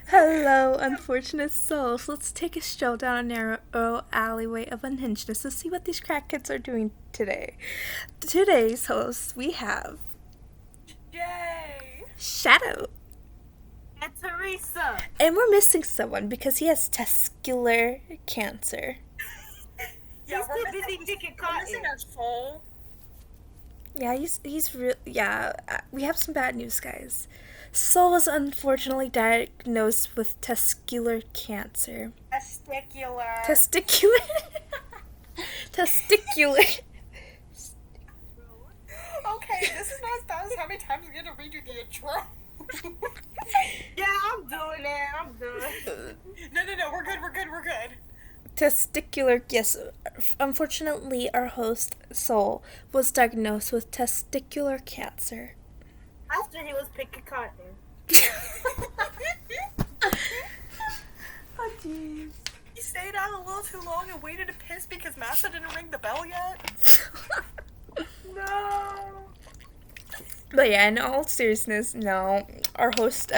Hello, unfortunate souls. Let's take a stroll down a narrow alleyway of unhingedness to see what these crackheads are doing today. Today's hosts, we have Yay! Shadow. And Teresa! And we're missing someone because he has testicular cancer. Yeah, we're busy picking cotton. We're missing a soul. Yeah, he's real. Yeah, we have some bad news, guys. Soul was unfortunately diagnosed with testicular cancer. Testicular. Testicular. Testicular. Okay, this is not as bad as how many times we're gonna redo the intro. Yeah, I'm doing it. No, we're good. Testicular, yes. Unfortunately, our host, Soul, was diagnosed with testicular cancer. After he was picking cotton. Oh, jeez. He stayed out a little too long and waited to piss because Massa didn't ring the bell yet. No. But yeah, in all seriousness, no. Our host,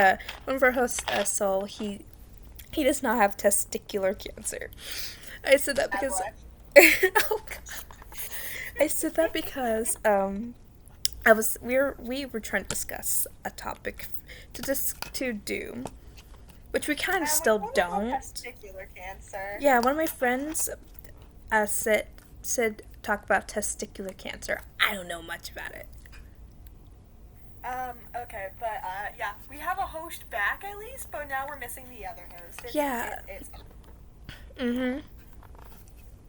one of our hosts, Soul, he does not have testicular cancer. I said that because oh god. I said that because we were trying to discuss a topic to do, which we kind of still don't. Testicular cancer. Yeah, one of my friends said talk about testicular cancer. I don't know much about it. Okay, but, yeah, we have a host back at least, but now we're missing the other host. Yeah. Mm-hmm.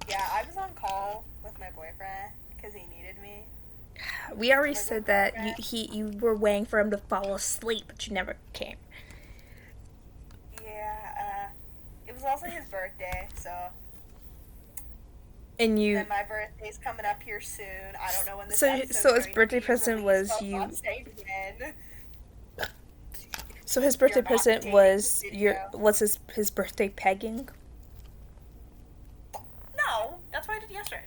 Yeah, I was on call with my boyfriend, because he needed me. We already said that you were waiting for him to fall asleep, but you never came. Yeah, it was also his birthday, so... And And my birthday's coming up here soon. I don't know when this So episode's his birthday present was so you. I'm staying in. So his birthday You're not present dating was this video. his birthday pegging. No, that's what I did yesterday.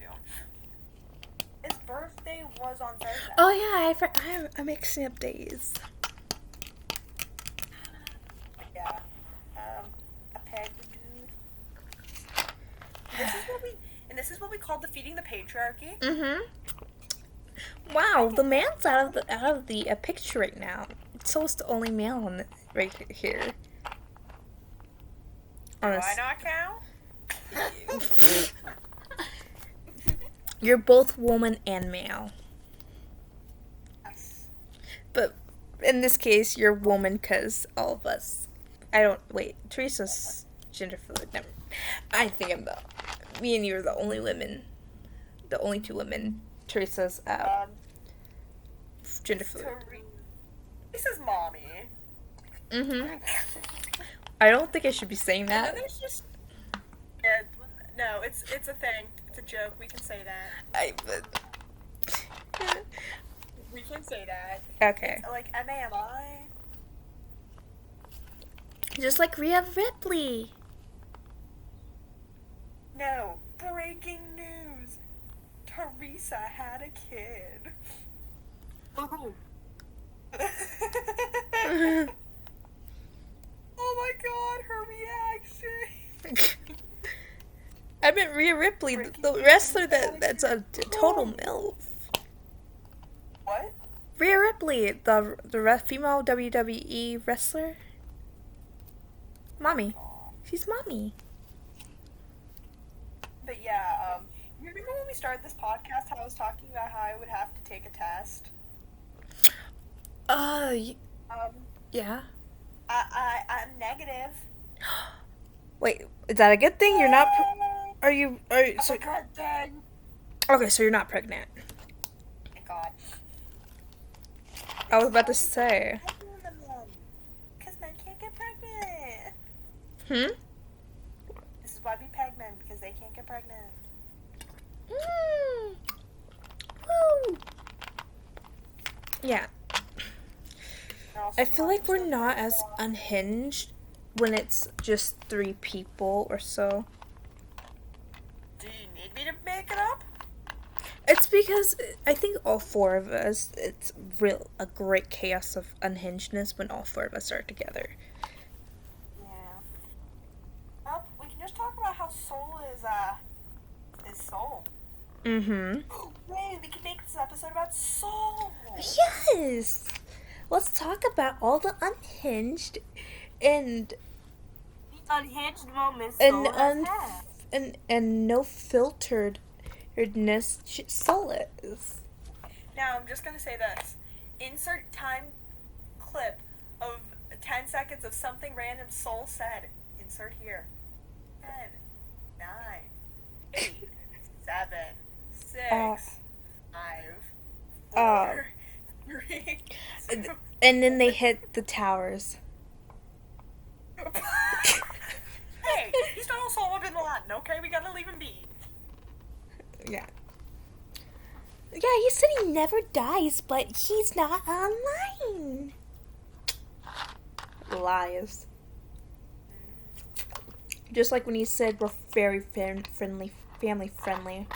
His birthday was on Thursday. Oh yeah, I'm mixing up days. Yeah. A peg dude. This is what we call defeating the patriarchy. Mm-hmm. Wow, the man's out of the picture right now. Soul's the only male on right here. Do I not count? You're both woman and male. Yes. But in this case, you're woman because all of us. Teresa's gender fluid. Never. I think me and you are the only women. The only two women. Teresa's gender fluid. This is mommy. Mm-hmm. I don't think I should be saying that. And then there's just... Yeah, no, it's a thing. It's a joke. We can say that. We can say that. Okay. It's like MAMI. Just like Rhea Ripley. No. Breaking news. Teresa had a kid. Oh. Oh my god, her reaction. I meant Rhea Ripley, the wrestler that's a total MILF. What? Rhea Ripley, the female WWE wrestler. Mommy. She's mommy. But yeah, you remember when we started this podcast how I was talking about how I would have to take a test? Yeah. I'm negative. Wait, is that a good thing? You're not. Are you? So good thing. Okay, so you're not pregnant. Thank God. I was about to say. Because men can't get pregnant. Hmm? This is why we peg men, because they can't get pregnant. Woo! Yeah. I feel like we're not as unhinged when it's just 3 people or so. Do you need me to make it up? It's because I think all 4 of us, it's a great chaos of unhingedness when all 4 of us are together. Yeah. Mm-hmm. Wait, we can make this episode about Soul. Yes! Let's talk about all the unhinged and Unhinged moments and Soul has had. and no filteredness Soul is. Now, I'm just gonna say this. Insert time clip of 10 seconds of something random Soul said. Insert here. 10, 9, 8, 7, 6, Uh, 5, 4, 3, 2. And then they hit the towers. Hey, he's not Osama bin Laden, okay? We gotta leave him be. Yeah. Yeah, he said he never dies, but he's not online. Lies. Just like when he said we're very friendly, family friendly.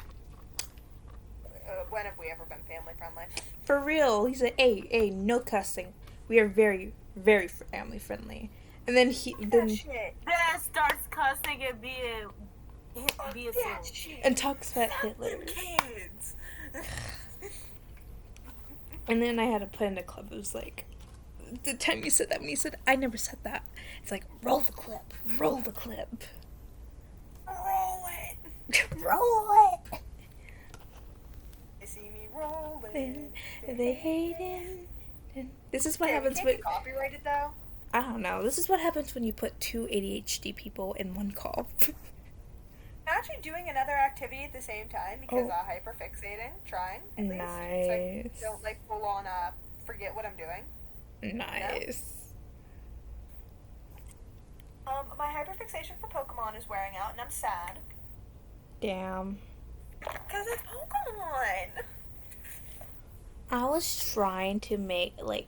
When have we ever been family friendly? For real, he said, "Hey, no cussing. We are very, very family friendly." And then starts cussing and being and talks about Hitler. Kids. And then I had to put in a clip. It was like, the time you said that, when he said, "I never said that." It's like, roll the clip. Roll it. Roll it. They see me rolling. They hate him. This is what happens when copyrighted though. I don't know. This is what happens when you put two ADHD people in one call. I'm actually doing another activity at the same time because hyperfixating, trying at least. Nice. So I don't like full on forget what I'm doing. Nice. My hyperfixation for Pokemon is wearing out and I'm sad. Damn. Because it's Pokemon. I was trying to make, like,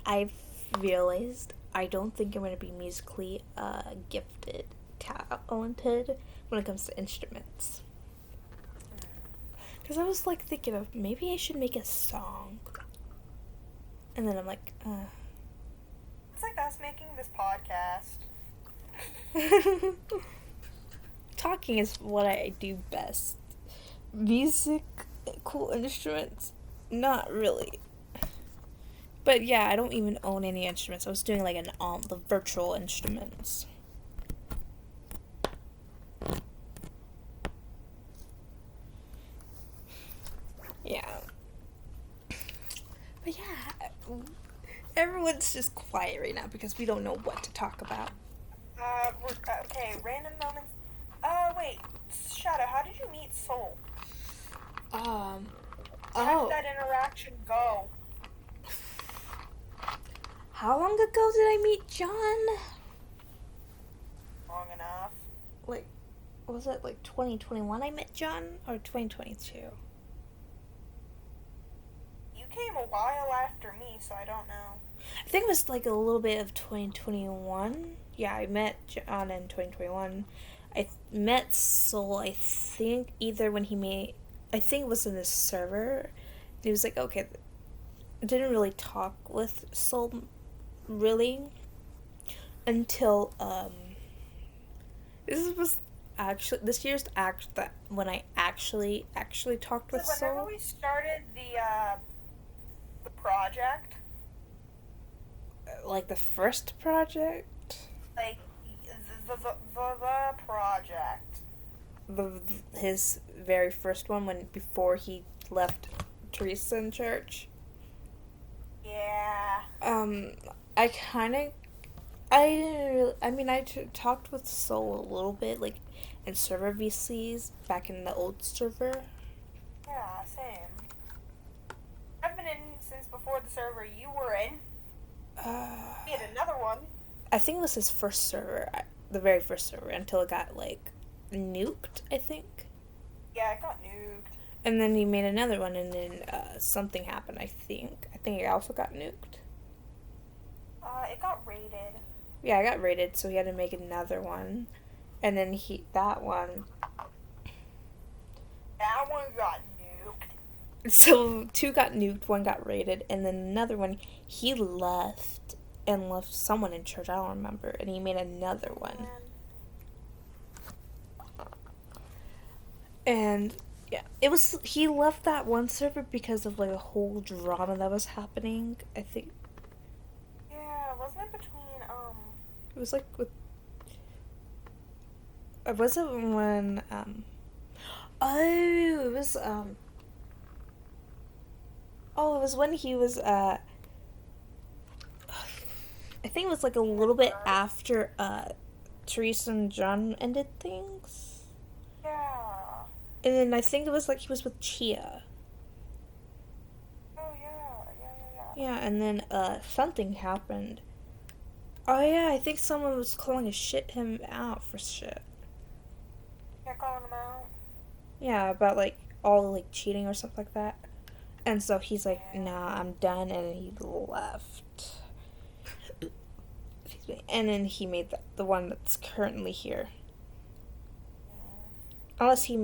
I've realized I don't think I'm going to be musically gifted, talented when it comes to instruments. Because I was, like, thinking of maybe I should make a song. And then I'm like, It's like us making this podcast. Talking is what I do best. Music, cool instruments, not really. But yeah, I don't even own any instruments. I was doing like the virtual instruments. Yeah. But yeah, everyone's just quiet right now because we don't know what to talk about. Okay, random moments. Wait, Shadow, how did you meet Soul? How did that interaction go? How long ago did I meet John? Long enough. Like, was it like 2021 I met John? Or 2022? You came a while after me, so I don't know. I think it was like a little bit of 2021. Yeah, I met John in 2021. I met Soul, I think, either when I think it was in the server. He was like, okay, I didn't really talk with Soul, really, until, this year's act that when I actually talked with Soul. Whenever we started the project. Like the first project? Like, the project. His very first one, before he left Teresa in church. Yeah. I talked with Soul a little bit, like, in server VCs, back in the old server. Yeah, same. I've been in since before the server you were in. We had another one. I think it was his first server, the very first server, until it got, like, nuked, I think. Yeah, it got nuked. And then he made another one, and then something happened, I think. I think it also got nuked. It got raided. Yeah, it got raided, so he had to make another one. And then that one got nuked. So 2 got nuked, 1 got raided, and then another one, he left someone in church, I don't remember, and he made another one. And Yeah, it was. He left that one server because of like a whole drama that was happening. I think Yeah, wasn't it between it was like with. Was it when? Oh, it was. Oh, it was when he was. I think it was like a little bit after. Teresa and John ended things. Yeah. And then I think it was like he was with Chia. Oh yeah. Yeah, and then something happened. Oh yeah, I think someone was calling him out for shit. Yeah, calling him out. Yeah, about like all like cheating or something like that. And so he's like, Yeah. "Nah, I'm done," and he left. Excuse me. And then he made the one that's currently here. Yeah. No, Unless we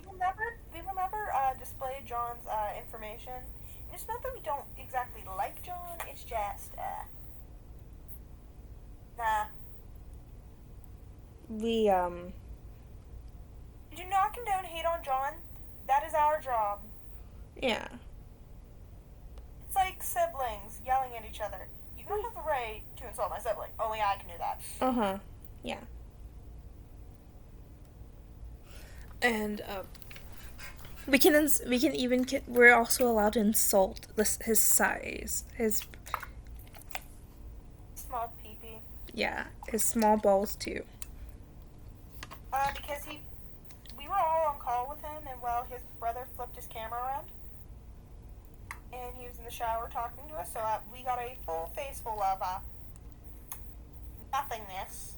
will never display John's information. And it's not that we don't exactly like John. It's just nah. we We do not condone hate on John. That is our job. yeah. It's like siblings yelling at each other. You don't have the right to insult my sibling. Only I can do that. Uh-huh. Yeah. And we're also allowed to insult his size, his Small peepee. yeah, his small balls too. Because we were all on call with him, and well, his brother flipped his camera around, and he was in the shower talking to us, so we got a full face full of nothingness.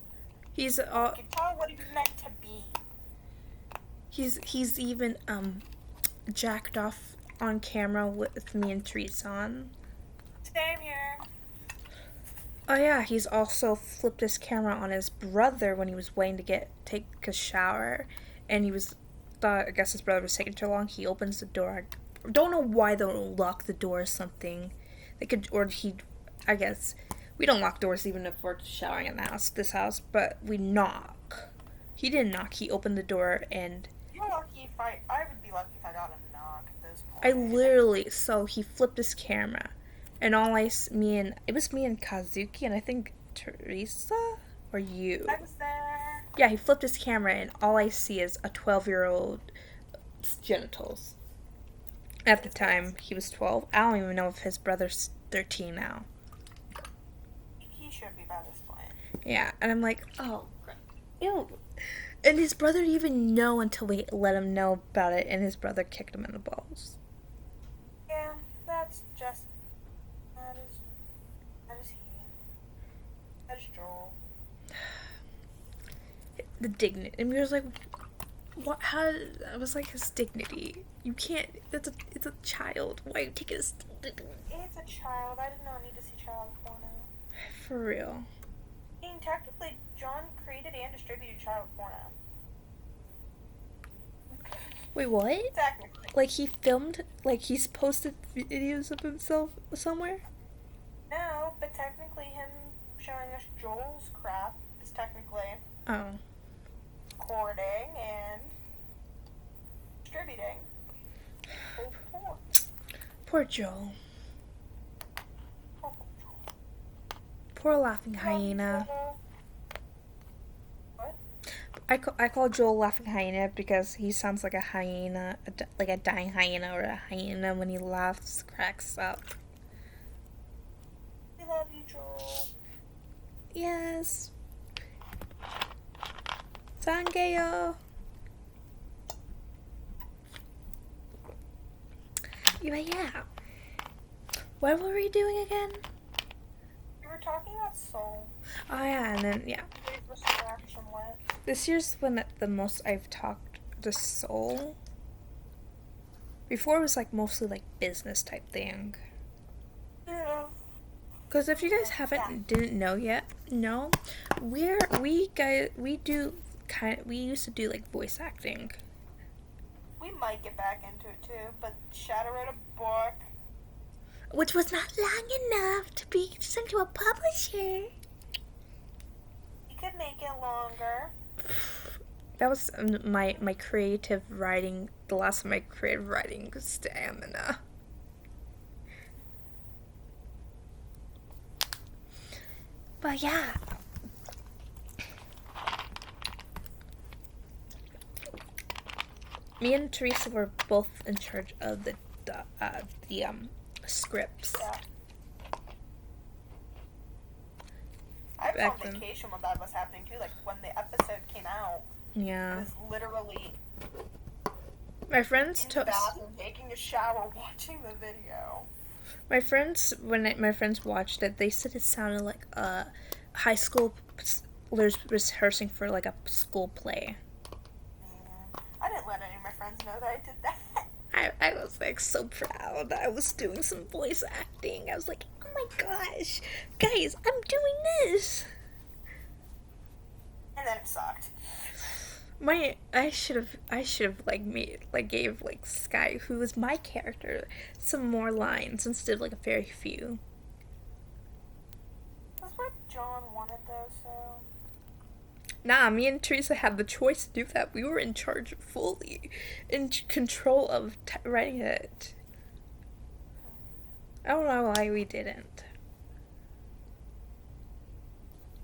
He's You could tell what he was meant to be. he's even jacked off on camera with me and Teresa on. Same here. Oh yeah, he's also flipped his camera on his brother when he was waiting to take a shower, and I guess his brother was taking too long. He opens the door. I don't know why they don't lock the door or something. I guess we don't lock doors even if we're showering in this house, but we knock. He didn't knock. He opened the door and You're lucky if I would be lucky if I got a knock at this point. so he flipped his camera, and it was me and Kazuki, and I think Teresa or you. I was there. Yeah, he flipped his camera, and all I see is a 12-year-old's genitals. At the time, he was 12. I don't even know if his brother's 13 now. He should be by this point. Yeah, and I'm like, oh, ew. And his brother didn't even know until we let him know about it, and his brother kicked him in the balls. Yeah, that is he. That is Joel. The dignity. And we was like, what? How? I was like, his dignity. You can't. It's a child. Why are you taking his dignity? It's a child. I did not need to see child porno. For real. I mean, technically, John created and distributed child porno. Wait, what? Technically. Like he's posted videos of himself somewhere? No, but technically him showing us Joel's crap is technically Oh. recording and distributing. Poor Joel. Poor laughing hyena. What? I call Joel laughing hyena because he sounds like a hyena, like a dying hyena, or a hyena when he laughs, cracks up. We love you, Joel. Yes. Sangeyo. Yeah. What were we doing again? We were talking about Soul. Oh yeah, and then yeah. This year's when the most I've talked to Soul. Before it was like mostly like business type thing. Yeah. Because if you guys didn't know yet, no, we used to do like voice acting. We might get back into it too, but Shadow wrote a book. Which was not long enough to be sent to a publisher. We could make it longer. That was my creative writing, the last of my creative writing stamina. But yeah. Me and Teresa were both in charge of the scripts. Yeah. I was on vacation when that was happening too. Like when the episode came out, Yeah. I was literally my friends in the bathroom taking a shower, watching the video. My friends, my friends watched it, they said it sounded like a high school rehearsing for like a school play. Yeah. I didn't let any of my friends know that I did that. I was like so proud. I was doing some voice acting. I was like, oh my gosh, guys, I'm doing this. And then it sucked. I should have gave like Sky, who was my character, some more lines instead of like a very few. That's what John wanted though, so. Nah, me and Teresa had the choice to do that. We were in charge, fully in control of writing it. I don't know why we didn't.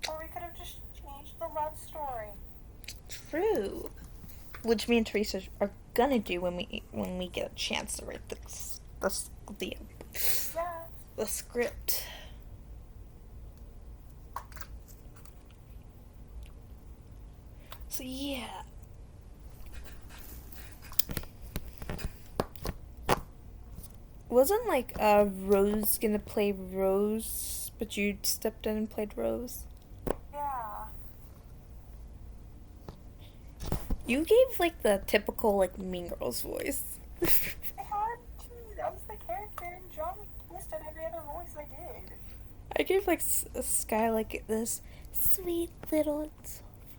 Or we could have just changed the love story. True. Which me and Teresa are gonna do when we get a chance to write the script. So yeah. Wasn't like Rose gonna play Rose, but you stepped in and played Rose? Yeah. You gave like the typical like Mean Girls voice. I had to. That was the character, and John twisted every other voice I did. I gave like a Sky like this sweet little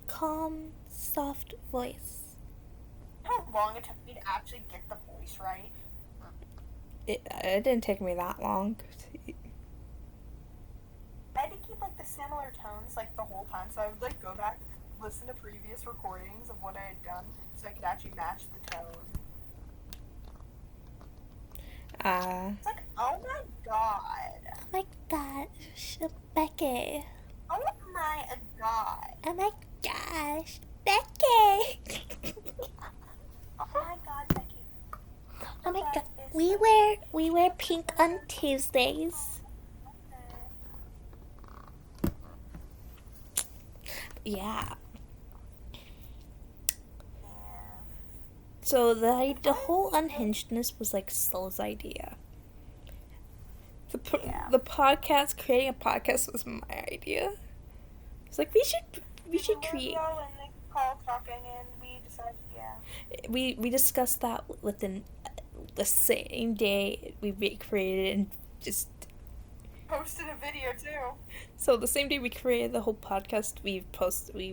calm, soft voice. How long it took me to actually get the voice right? It didn't take me that long. I had to keep like the similar tones like the whole time, so I would like go back, listen to previous recordings of what I had done, so I could actually match the tone. It's like, oh my god. Oh my gosh, Becky. Oh my god. Oh my gosh, Becky. Oh my god, Becky. Oh my god. We wear pink on Tuesdays. Yeah. So the whole unhingedness was like Sol's idea. The podcast, creating a podcast, was my idea. It's like we should create. We discussed that within the same day we created and just posted a video too. So the same day we created the whole podcast, we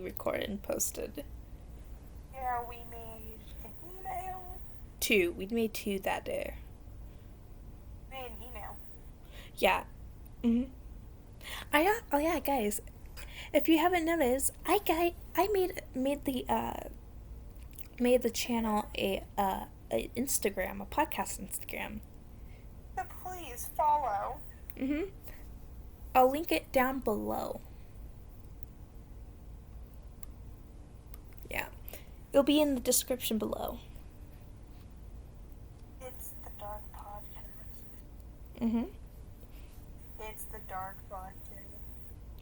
recorded and posted. Yeah, we made an email. We made 2 that day. Made an email. Yeah. Mhm. Oh yeah, guys. If you haven't noticed, I made the channel a Instagram, a podcast Instagram. So please follow. Mhm. I'll link it down below. Yeah. It'll be in the description below. It's the Dark Podcast. Mhm. It's the Dark Podcast.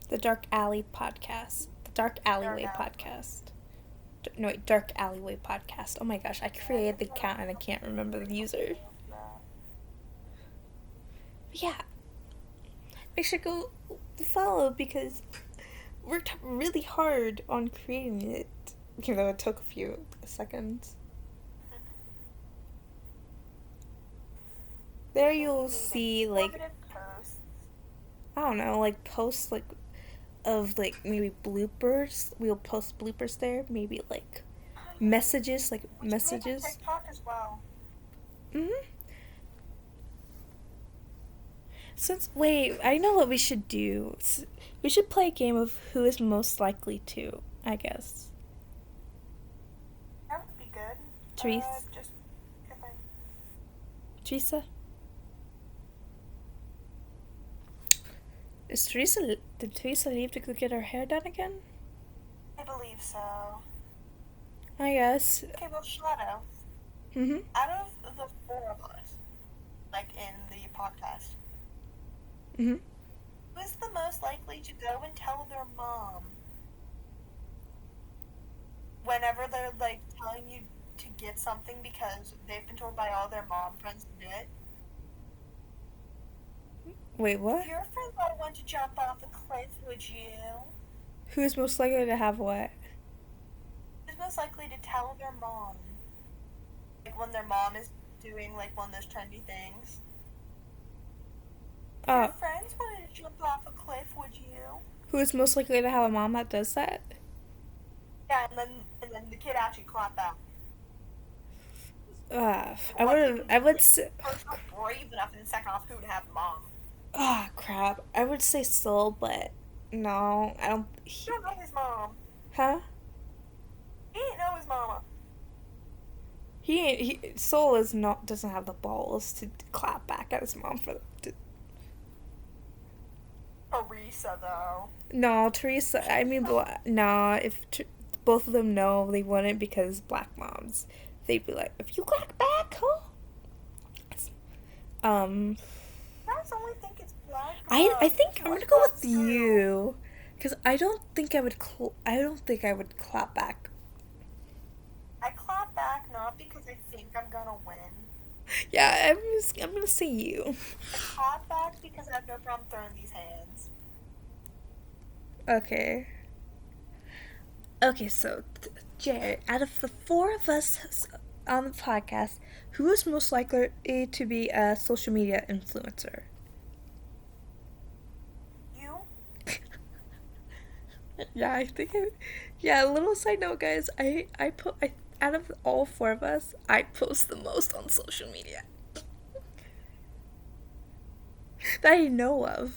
The Dark Alley Podcast. The Dark Alleyway Podcast. No, wait, Dark Alleyway Podcast. Oh my gosh, I created the account and I can't remember the user. But yeah. Make sure to go follow because we worked really hard on creating it. Even though it took a few seconds. There you'll see like I don't know, like posts like of like maybe bloopers. We'll post bloopers there. Maybe like messages, TikTok as well. Mhm. Wait, I know what we should do. We should play a game of who is most likely to, I guess. Teresa? Just kidding. Teresa? Did Teresa leave to go get her hair done again? I believe so. I guess. Okay, well, Shadow, Mm-hmm. out of the four of us, like in the podcast, Mm-hmm. who is the most likely to go and tell their mom whenever they're like telling you to get something because they've been told by all their mom friends to do it? Wait, what? If your friend thought I want to jump off a cliff, would you? Who's most likely to have what? Who's most likely to tell their mom? Like when their mom is doing like one of those trendy things. If your Oh, friends wanted to jump off a cliff, would you? who is most likely to have a mom that does that? Yeah, and then the kid actually clapped out. I would say, First off, brave enough, and second off, who would have mom? crap. I would say Soul, but no, I don't. You don't know his mom. Huh? He didn't know his mama. He ain't. Soul is not doesn't have the balls to clap back at his mom for. Teresa, though. No, Teresa. I mean, nah. If both of them know, they wouldn't because black moms. They'd be like, if you clap back, huh? I just only think it's black I think I'm What gonna go about with you? you, because I don't think I would. I don't think I would clap back. I clap back not because I think I'm gonna win. Yeah, I'm gonna say you. I clap back because I have no problem throwing these hands. Okay. Okay, so Jared, out of the four of us on the podcast, who is most likely to be a social media influencer? You? Yeah, I think. Yeah, a little side note, guys. Out of all four of us, I post the most on social media that I know of.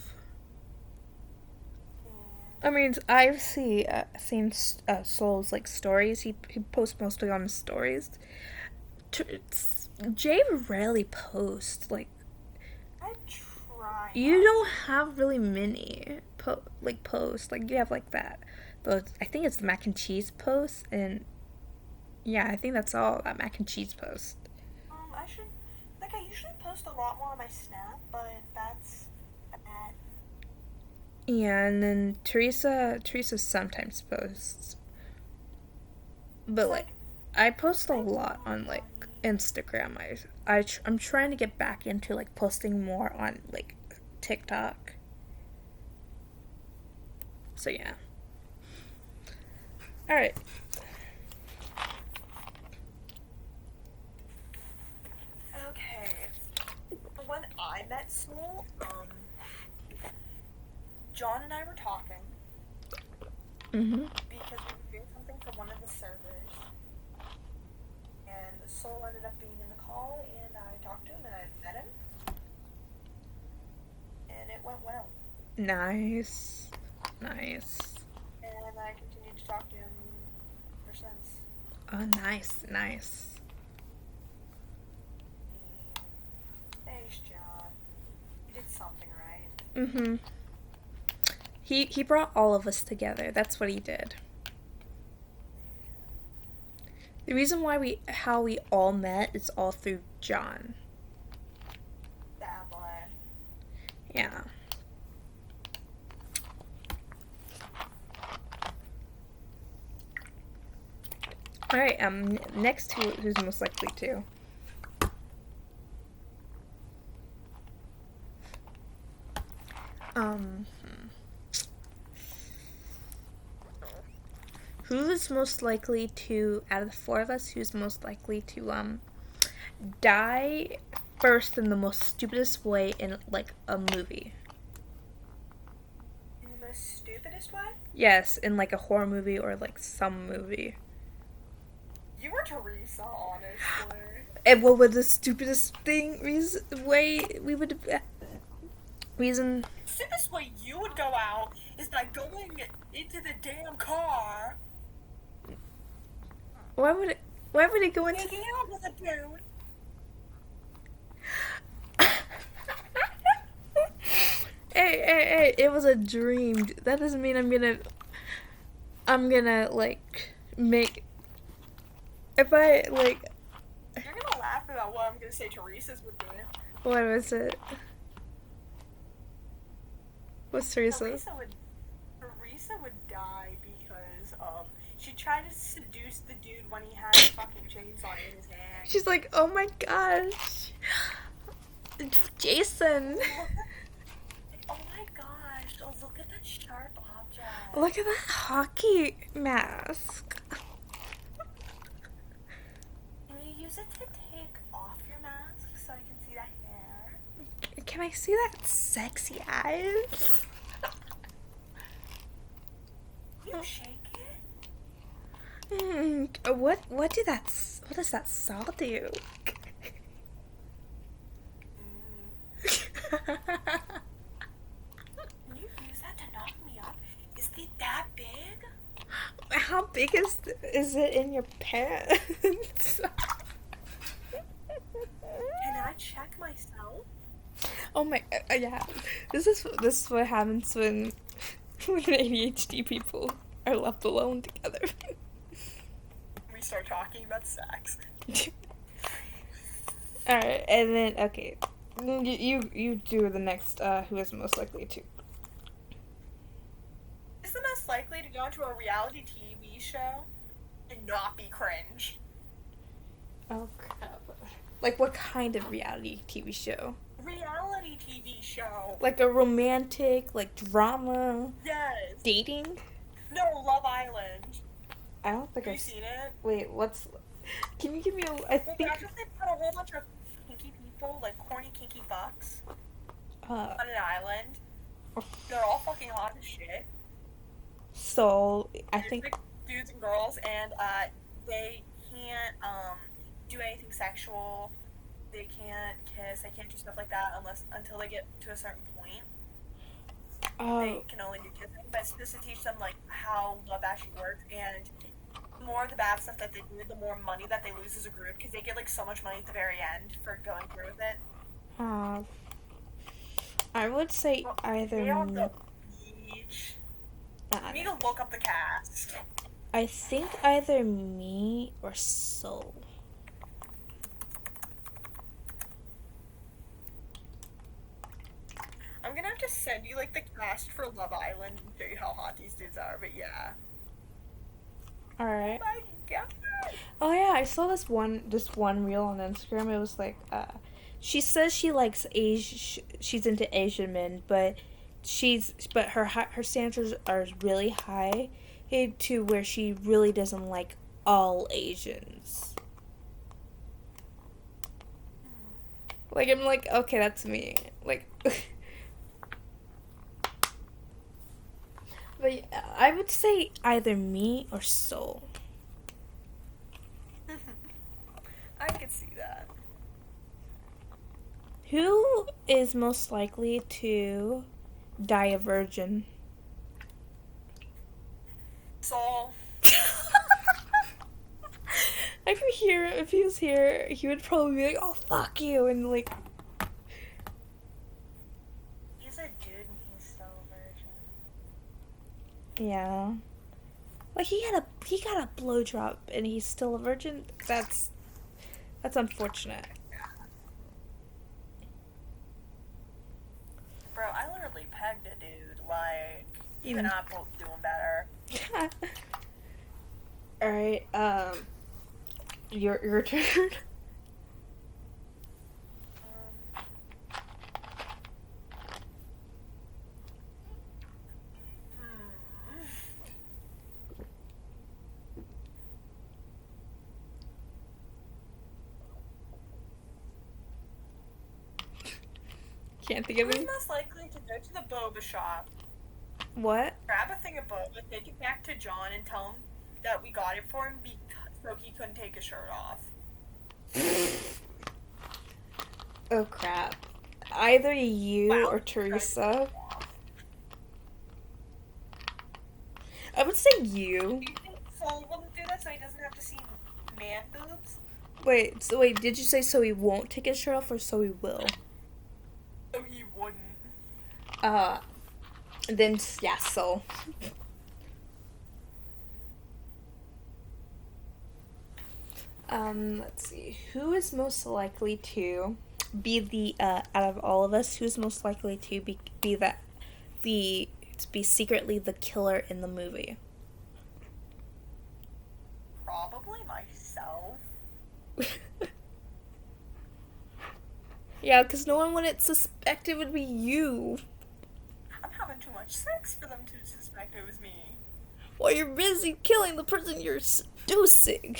I mean, I've seen Soul's like stories. He posts mostly on his stories. Jay rarely posts. Like I try. you don't have really many posts. Like you have like that. But I think it's the mac and cheese post, and yeah, I think that's all that mac and cheese post. I should. Like, I usually post a lot more on my Snap, but that's bad. Yeah, and then Teresa sometimes posts, but It's like like, I post a I lot don't on like know. Instagram. I'm trying to get back into like posting more on like TikTok. So yeah. All right. Okay. When I met Soul, John and I were talking Mhm. because we were doing something for one of the servers, and Soul ended up being in the call, and I talked to him, and I met him, and it went well. Nice. Nice. And I continued to talk to him ever since. Oh, nice. Nice. Thanks, John. You did something right. Mhm. He brought all of us together. That's what he did. The reason why how we all met is all through John. That one. Yeah. All right. Next, who's most likely to? Um. Who's most likely to, out of the four of us, who's most likely to die first in the most stupidest way in like a movie? In the most stupidest way? Yes, in like a horror movie or like some movie. You were Teresa, honestly. And what would the stupidest way we would reason? Stupidest way you would go out is by going into the damn car. Why would it? Why would it go into? Making out with a dude. Hey! It was a dream. That doesn't mean I'm gonna like make. If I like, You're gonna laugh about what I'm gonna say Teresa's would do. what was it? What's Teresa? Teresa would die because she tried to seduce the dude when he had a fucking chainsaw in his hand. She's like, oh my gosh, Jason. Oh my gosh! Oh, look at that sharp object. Look at that hockey mask. Can you use it to take off your mask so I can see that hair? Can I see that sexy eyes? You shake it? What does that saw do? Can you use that to knock me up? Is it that big? How big is it in your pants? Can I check myself? Oh my, yeah. This is what happens when ADHD people are left alone together. We start talking about sex. All right, and then okay, you do the next. Who is most likely to? Is the most likely to go into a reality TV show and not be cringe? Oh crap! Like what kind of reality TV show? Reality TV show. Like a romantic, like drama, Yes. dating? No, Love Island. I don't think Have you I've seen it? Wait, what's? Can you give me a? I Well, think. that's just they put a whole bunch of kinky people, like corny kinky fucks, Uh, on an island. They're all fucking hot as shit. so I There's, think. like, dudes and girls, and they can't do anything sexual. They can't kiss. They can't do stuff like that until they get to a certain point. They can only do kissing, but it's supposed to teach them like how love actually works, and the more of the bad stuff that they do, the more money that they lose as a group because they get like so much money at the very end for going through with it. I would say Well, either. they on the beach. I You need to look up the cast. think either me or Soul. I'm gonna have to send you like the cast for Love Island and show you how hot these dudes are, but yeah. All right. My God. Oh yeah, I saw this one reel on Instagram. It was like, she says she likes she's into Asian men, but her standards are really high, to where she really doesn't like all Asians. Like I'm like, okay, that's me. Like, but yeah, I would say either me or Soul. I could see that. Who is most likely to die a virgin? Soul. I could hear, if he was here, he would probably be like, "Oh fuck you," and like, He's a dude and he's still a virgin. yeah, like he got a blowjob and he's still a virgin. That's unfortunate. Bro, I literally pegged a dude. Like, even I'm both doing better. All right, your turn. Hmm. Can't think of Who's any. most likely to go to the boba shop, What? grab a thing of boba, take it back to John, and tell him that we got it for him so he couldn't take his shirt off? Oh crap! Either you Wow. or Teresa. I would say you. Do you think Soul wouldn't do that so he doesn't have to see Man boobs? Wait, did you say so he won't take his shirt off or so he will? Oh, he wouldn't. Uh, then, yeah, so. Let's see. Who is most likely to be out of all of us, who's most likely to to be secretly the killer in the movie? Probably myself. Yeah, because no one wouldn't suspect it would be you. I'm having too much sex for them to suspect it was me. While you're busy killing the person you're seducing.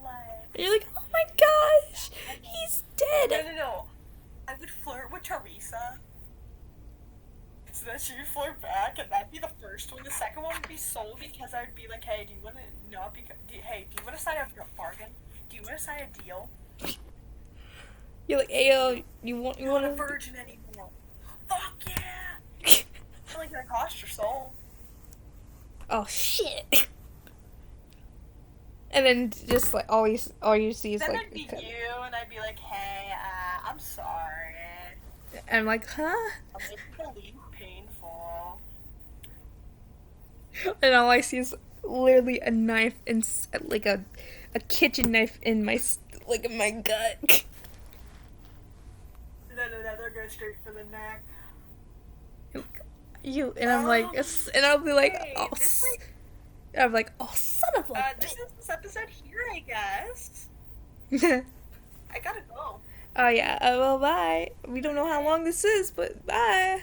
Like, And you're like, oh my gosh, he's no, dead. no, no. I would flirt with Teresa. So that she would flirt back, and that'd be the first one. The second one would be Soul, because I would be like, hey, do you want to not be... hey, do you want to sign a bargain? Do you want to sign a deal? You're like, hey, yo, you You're want not a virgin anymore. Fuck yeah! I'm like, that cost your soul. Oh shit. And then just like all you see is Then like, I'd be you, and I'd be like, hey, I'm sorry. and I'm like, huh? I'm making the leave painful. And all I see is literally a knife and like a kitchen knife in like in my gut. And then another goes straight for the neck. And I'm like, and I'll be like, Hey, oh, this like, and I'm like, oh, son of a this is this episode here, I guess. bitch. I gotta go. Oh yeah. Well, bye. We don't know how long this is, but bye.